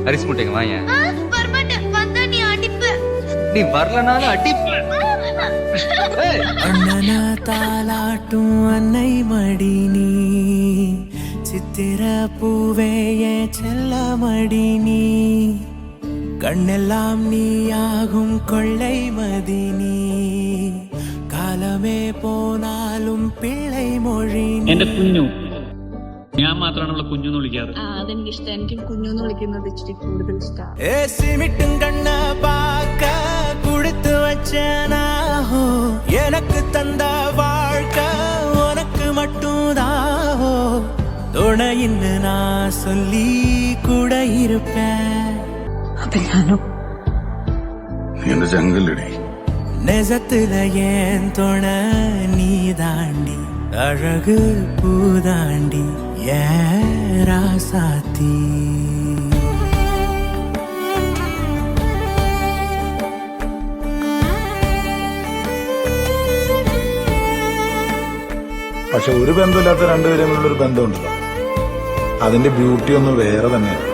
அரிசி மூட்டைங்க வாங்க. வரமாட்டேன். வந்தா நீ அடிப்ப. நீ வரலனாலும் அடிப்ப. அண்ணனா தாலாட்டும் அன்னை மடி நீ, சித்திர பூவே என் செல்ல மடி நீ, கண்ணெல்லாம் நீயாகும் கொள்ளை மதி നീ, കാലമേ പോനാലും പിള്ളൈ മൊഴി. എന്റെ കുഞ്ഞു, ഞാൻ മാത്രമാണ് അവളെ കുഞ്ഞു എന്ന് വിളിക്കാറ്. അതെനിക്ക് ഇഷ്ടം. എനിക്ക് കുഞ്ഞു എന്ന് വിളിക്കുന്നത് ഇച്ചിരി കൂടുതൽ ഇഷ്ടമാണ്. സിമിട്ടും കണ്ണ പാക്ക കുടുത്തു വച്ചനാഹോ, எனக்கு தந்த வாழ்க்கை உனக்கு மட்டும்தாஹோ, துணையின்னு நான் சொல்லி கூட இருப்பேன். അപ്പൊ ഞാനോ എന്റെ ജംഗലടി நெசத்துல ஏன் துணை நீ தாண்டி, அழகு பூதாண்டி ஏன் ராசாத்தி. പക്ഷെ ഒരു ബന്ധമില്ലാത്ത രണ്ടുപേരും തമ്മിലൊരു ബന്ധമുണ്ടല്ലോ, അതിന്റെ ബ്യൂട്ടി ഒന്ന് വേറെ തന്നെയാണ്.